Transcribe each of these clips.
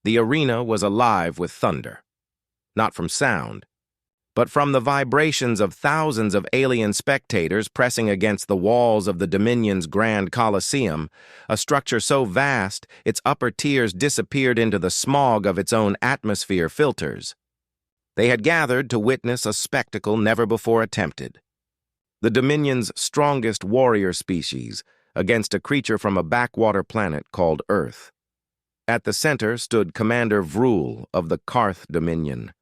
The arena was alive with thunder. Not from sound, but from the vibrations of thousands of alien spectators pressing against the walls of the Dominion's Grand Coliseum, a structure so vast its upper tiers disappeared into the smog of its own atmosphere filters. They had gathered to witness a spectacle never before attempted. The Dominion's strongest warrior species against a creature from a backwater planet called Earth. At the center stood Commander Vrool of the Karth Dominion,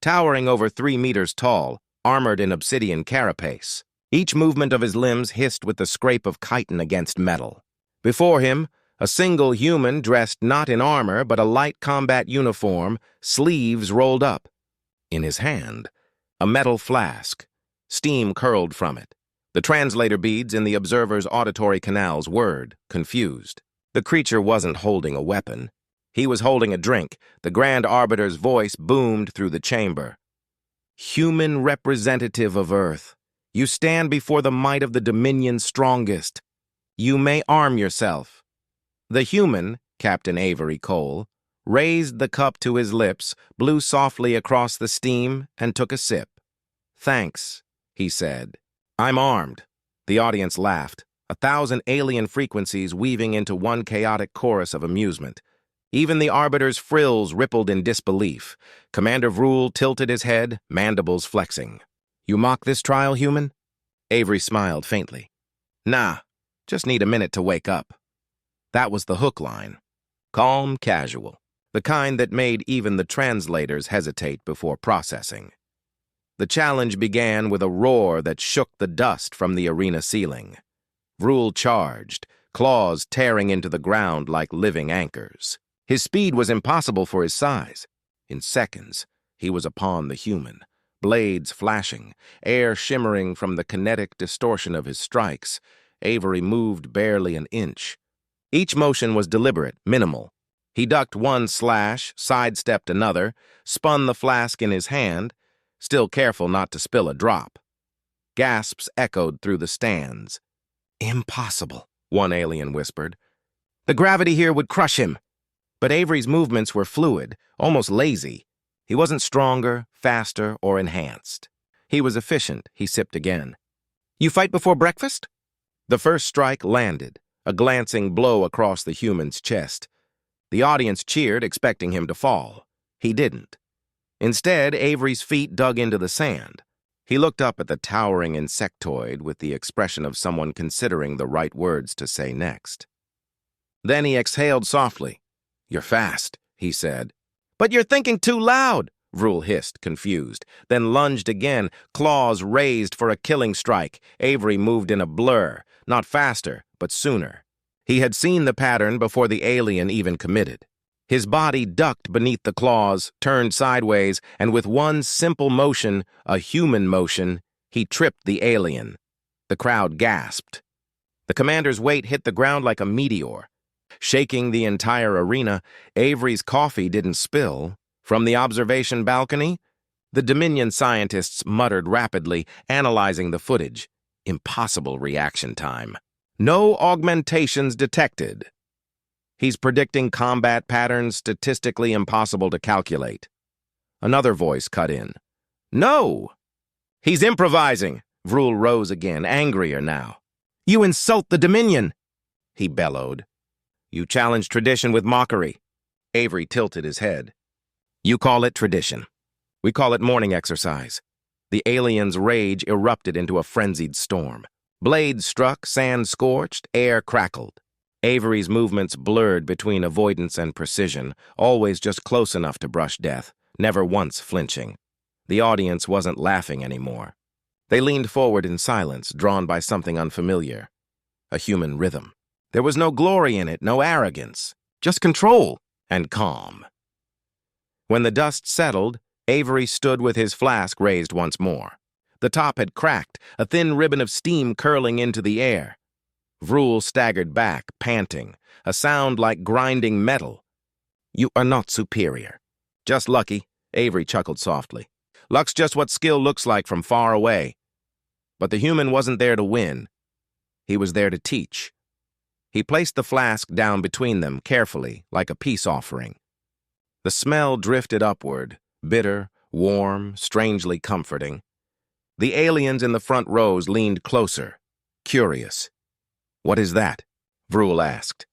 towering over 3 meters tall, armored in obsidian carapace. Each movement of his limbs hissed with the scrape of chitin against metal. Before him, a single human dressed not in armor but a light combat uniform, sleeves rolled up. In his hand, a metal flask. Steam curled from it. The translator beads in the observer's auditory canals whirred, confused. The creature wasn't holding a weapon. He was holding a drink. The Grand Arbiter's voice boomed through the chamber. Human representative of Earth, you stand before the might of the Dominion's strongest. You may arm yourself. The human, Captain Avery Cole, raised the cup to his lips, blew softly across the steam, and took a sip. Thanks, he said. I'm armed. The audience laughed, 1,000 alien frequencies weaving into one chaotic chorus of amusement. Even the Arbiter's frills rippled in disbelief. Commander Vrool tilted his head, mandibles flexing. You mock this trial, human? Avery smiled faintly. Nah, just need a minute to wake up. That was the hook line. Calm, casual. The kind that made even the translators hesitate before processing. The challenge began with a roar that shook the dust from the arena ceiling. Vrool charged, claws tearing into the ground like living anchors. His speed was impossible for his size. In seconds, he was upon the human, blades flashing, air shimmering from the kinetic distortion of his strikes. Avery moved barely an inch. Each motion was deliberate, minimal. He ducked one slash, sidestepped another, spun the flask in his hand, still careful not to spill a drop. Gasps echoed through the stands. Impossible, one alien whispered. The gravity here would crush him. But Avery's movements were fluid, almost lazy. He wasn't stronger, faster, or enhanced. He was efficient, he sipped again. You fight before breakfast? The first strike landed, a glancing blow across the human's chest. The audience cheered, expecting him to fall. He didn't. Instead, Avery's feet dug into the sand. He looked up at the towering insectoid with the expression of someone considering the right words to say next. Then he exhaled softly. You're fast, he said. But you're thinking too loud, Vrool hissed, confused, then lunged again, claws raised for a killing strike. Avery moved in a blur, not faster, but sooner. He had seen the pattern before the alien even committed. His body ducked beneath the claws, turned sideways, and with one simple motion, a human motion, he tripped the alien. The crowd gasped. The commander's weight hit the ground like a meteor. Shaking the entire arena, Avery's coffee didn't spill. From the observation balcony, the Dominion scientists muttered rapidly, analyzing the footage. Impossible reaction time. No augmentations detected. He's predicting combat patterns statistically impossible to calculate. Another voice cut in. No! He's improvising! Vrool rose again, angrier now. You insult the Dominion! He bellowed. You challenge tradition with mockery. Avery tilted his head. You call it tradition. We call it morning exercise. The alien's rage erupted into a frenzied storm. Blades struck, sand scorched, air crackled. Avery's movements blurred between avoidance and precision, always just close enough to brush death, never once flinching. The audience wasn't laughing anymore. They leaned forward in silence, drawn by something unfamiliar. A human rhythm. There was no glory in it, no arrogance, just control and calm. When the dust settled, Avery stood with his flask raised once more. The top had cracked, a thin ribbon of steam curling into the air. Vrool staggered back, panting, a sound like grinding metal. You are not superior. Just lucky, Avery chuckled softly. Luck's just what skill looks like from far away. But the human wasn't there to win. He was there to teach. He placed the flask down between them, carefully, like a peace offering. The smell drifted upward, bitter, warm, strangely comforting. The aliens in the front rows leaned closer, curious. "What is that?" Vrool asked.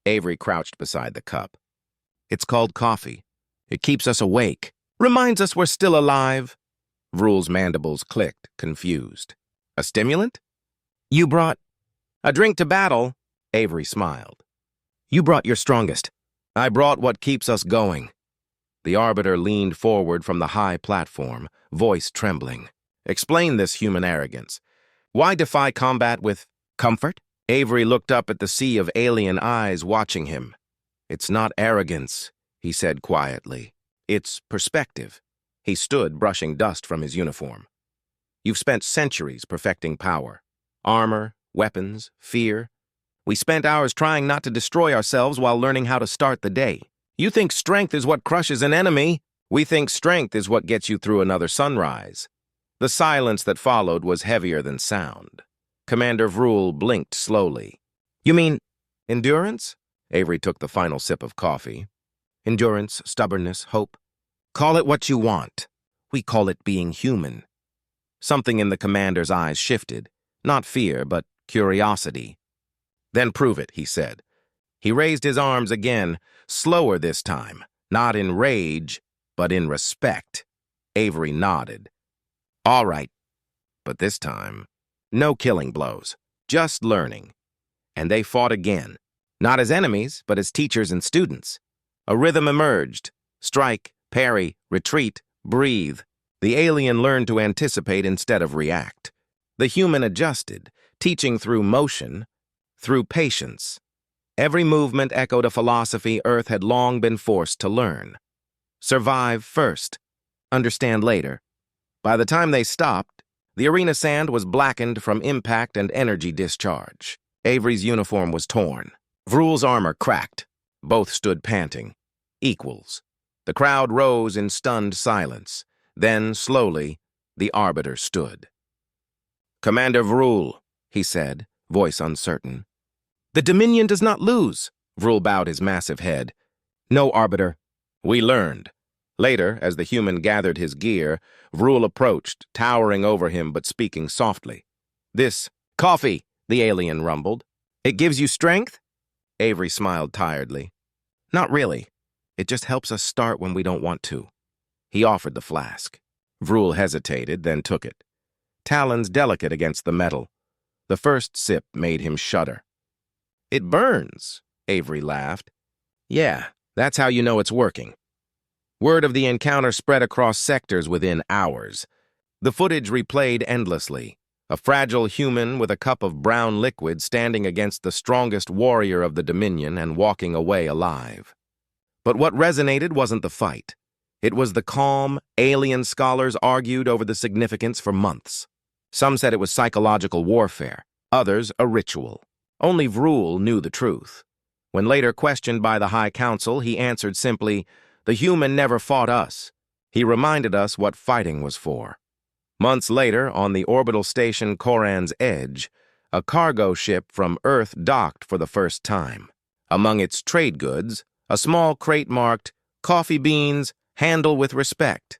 Avery crouched beside the cup. "It's called coffee. It keeps us awake. Reminds us we're still alive." Vrool's mandibles clicked, confused. "A stimulant?" "You brought a drink to battle," Avery smiled. "You brought your strongest." "I brought what keeps us going." The Arbiter leaned forward from the high platform, voice trembling. "Explain this human arrogance. Why defy combat with comfort?" Avery looked up at the sea of alien eyes watching him. "It's not arrogance," he said quietly. "It's perspective." He stood, brushing dust from his uniform. "You've spent centuries perfecting power. Armor, weapons, fear. We spent hours trying not to destroy ourselves while learning how to start the day. You think strength is what crushes an enemy. We think strength is what gets you through another sunrise." The silence that followed was heavier than sound. Commander Vrool blinked slowly. "You mean endurance?" Avery took the final sip of coffee. "Endurance, stubbornness, hope. Call it what you want. We call it being human." Something in the commander's eyes shifted. Not fear, but curiosity. "Then prove it," he said. He raised his arms again, slower this time, not in rage, but in respect. Avery nodded. "All right, but this time, no killing blows, just learning." And they fought again, not as enemies, but as teachers and students. A rhythm emerged. Strike, parry, retreat, breathe. The alien learned to anticipate instead of react. The human adjusted, teaching through motion, through patience. Every movement echoed a philosophy Earth had long been forced to learn. Survive first, understand later. By the time they stopped, the arena sand was blackened from impact and energy discharge. Avery's uniform was torn. Vrool's armor cracked. Both stood panting. Equals. The crowd rose in stunned silence. Then, slowly, the Arbiter stood. "Commander Vrool," he said, voice uncertain. "The Dominion does not lose." Vrool bowed his massive head. "No, Arbiter." "We learned." Later, as the human gathered his gear, Vrool approached, towering over him but speaking softly. "This coffee," the alien rumbled. "It gives you strength?" Avery smiled tiredly. "Not really. It just helps us start when we don't want to." He offered the flask. Vrool hesitated, then took it. Talons delicate against the metal. The first sip made him shudder. "It burns," Avery laughed. "Yeah, that's how you know it's working." Word of the encounter spread across sectors within hours. The footage replayed endlessly. A fragile human with a cup of brown liquid standing against the strongest warrior of the Dominion and walking away alive. But what resonated wasn't the fight. It was the calm. Alien scholars argued over the significance for months. Some said it was psychological warfare, others a ritual. Only Vrool knew the truth. When later questioned by the High Council, he answered simply, "The human never fought us." He reminded us what fighting was for. Months later, on the orbital station Koran's Edge, a cargo ship from Earth docked for the first time. Among its trade goods, a small crate marked, "Coffee beans, handle with respect."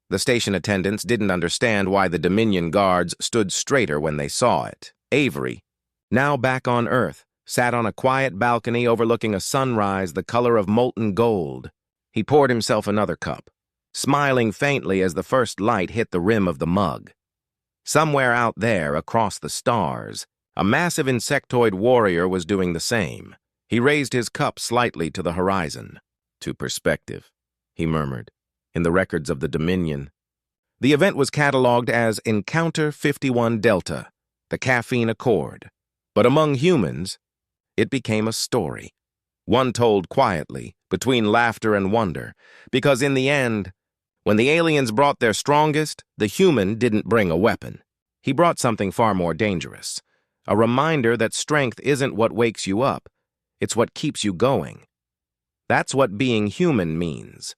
The station attendants didn't understand why the Dominion guards stood straighter when they saw it. Avery, now back on Earth, sat on a quiet balcony overlooking a sunrise the color of molten gold. He poured himself another cup, smiling faintly as the first light hit the rim of the mug. Somewhere out there, across the stars, a massive insectoid warrior was doing the same. He raised his cup slightly to the horizon. "To perspective," he murmured, "in the records of the Dominion." The event was catalogued as Encounter 51 Delta, the Caffeine Accord. But among humans, it became a story. One told quietly, between laughter and wonder, because in the end, when the aliens brought their strongest, the human didn't bring a weapon. He brought something far more dangerous, a reminder that strength isn't what wakes you up, it's what keeps you going. That's what being human means.